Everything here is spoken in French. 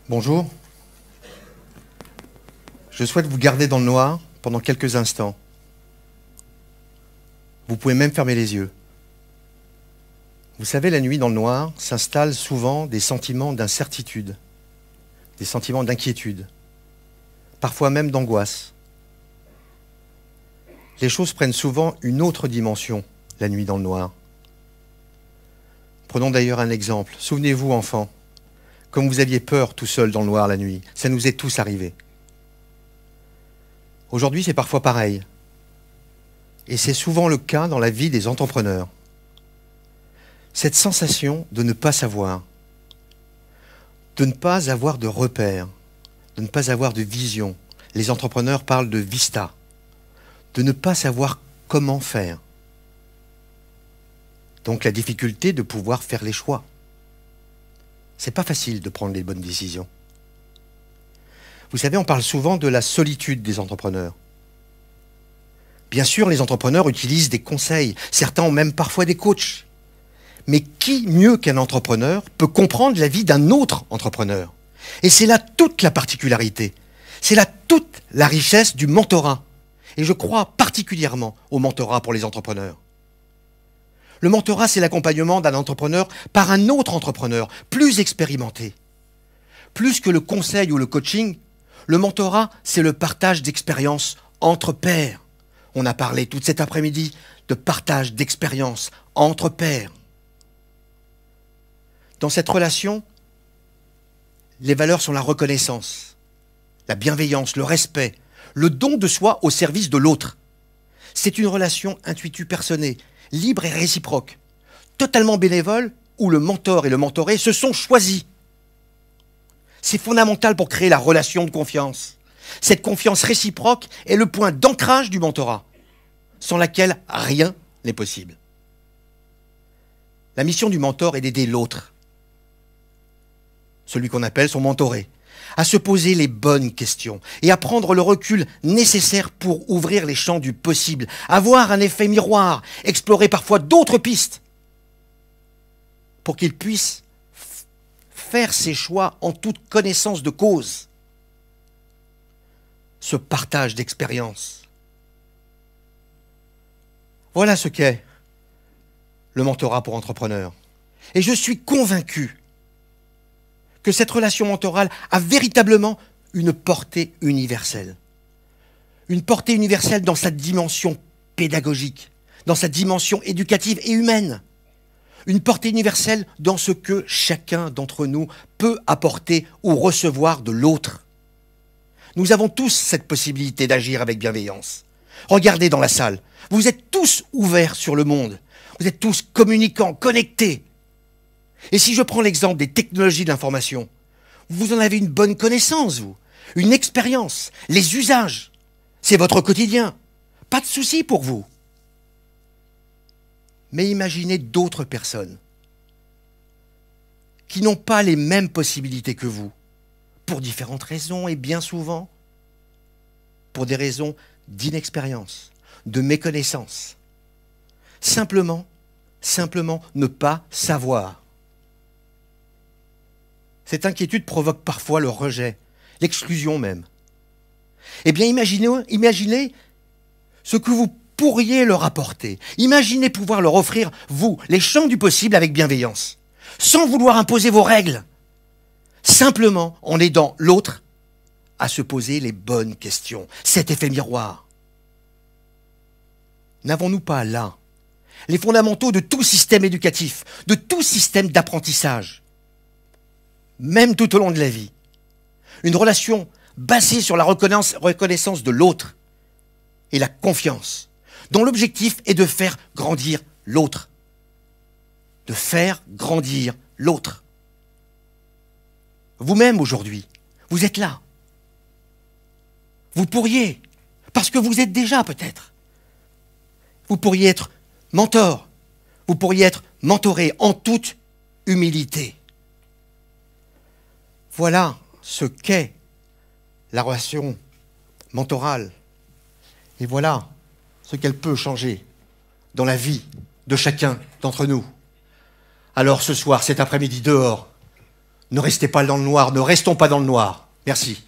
Bonjour. Je souhaite vous garder dans le noir pendant quelques instants. Vous pouvez même fermer les yeux. Vous savez, la nuit dans le noir s'installent souvent des sentiments d'incertitude, des sentiments d'inquiétude, parfois même d'angoisse. Les choses prennent souvent une autre dimension la nuit dans le noir. Prenons d'ailleurs un exemple. Souvenez-vous, enfant, comme vous aviez peur tout seul dans le noir la nuit. Ça nous est tous arrivé. Aujourd'hui, c'est parfois pareil. Et c'est souvent le cas dans la vie des entrepreneurs. Cette sensation de ne pas savoir, de ne pas avoir de repères, de ne pas avoir de vision. Les entrepreneurs parlent de vista, de ne pas savoir comment faire. Donc la difficulté de pouvoir faire les choix. C'est pas facile de prendre les bonnes décisions. Vous savez, on parle souvent de la solitude des entrepreneurs. Bien sûr, les entrepreneurs utilisent des conseils. Certains ont même parfois des coachs. Mais qui, mieux qu'un entrepreneur, peut comprendre la vie d'un autre entrepreneur? Et c'est là toute la particularité. C'est là toute la richesse du mentorat. Et je crois particulièrement au mentorat pour les entrepreneurs. Le mentorat, c'est l'accompagnement d'un entrepreneur par un autre entrepreneur, plus expérimenté. Plus que le conseil ou le coaching, le mentorat, c'est le partage d'expériences entre pairs. On a parlé toute cet après-midi de partage d'expériences entre pairs. Dans cette relation, les valeurs sont la reconnaissance, la bienveillance, le respect, le don de soi au service de l'autre. C'est une relation intuitu-personnée, libre et réciproque, totalement bénévole, où le mentor et le mentoré se sont choisis. C'est fondamental pour créer la relation de confiance. Cette confiance réciproque est le point d'ancrage du mentorat, sans laquelle rien n'est possible. La mission du mentor est d'aider l'autre, celui qu'on appelle son mentoré, à se poser les bonnes questions et à prendre le recul nécessaire pour ouvrir les champs du possible, avoir un effet miroir, explorer parfois d'autres pistes, pour qu'il puisse faire ses choix en toute connaissance de cause. Ce partage d'expérience. Voilà ce qu'est le mentorat pour entrepreneurs. Et je suis convaincu que cette relation mentorale a véritablement une portée universelle. Une portée universelle dans sa dimension pédagogique, dans sa dimension éducative et humaine. Une portée universelle dans ce que chacun d'entre nous peut apporter ou recevoir de l'autre. Nous avons tous cette possibilité d'agir avec bienveillance. Regardez dans la salle, vous êtes tous ouverts sur le monde. Vous êtes tous communicants, connectés. Et si je prends l'exemple des technologies de l'information, vous en avez une bonne connaissance, vous, une expérience, les usages. C'est votre quotidien. Pas de souci pour vous. Mais imaginez d'autres personnes qui n'ont pas les mêmes possibilités que vous, pour différentes raisons et bien souvent pour des raisons d'inexpérience, de méconnaissance. Simplement ne pas savoir. Cette inquiétude provoque parfois le rejet, l'exclusion même. Eh bien, imaginez ce que vous pourriez leur apporter. Imaginez pouvoir leur offrir, vous, les champs du possible avec bienveillance, sans vouloir imposer vos règles, simplement en aidant l'autre à se poser les bonnes questions. Cet effet miroir. N'avons-nous pas là les fondamentaux de tout système éducatif, de tout système d'apprentissage, même tout au long de la vie? Une relation basée sur la reconnaissance de l'autre et la confiance, dont l'objectif est de faire grandir l'autre. De faire grandir l'autre. Vous-même aujourd'hui, vous êtes là. Vous pourriez, parce que vous êtes déjà peut-être, vous pourriez être mentor, vous pourriez être mentoré en toute humilité. Voilà ce qu'est la relation mentorale. Et voilà ce qu'elle peut changer dans la vie de chacun d'entre nous. Alors ce soir, cet après-midi, dehors, ne restez pas dans le noir, ne restons pas dans le noir. Merci.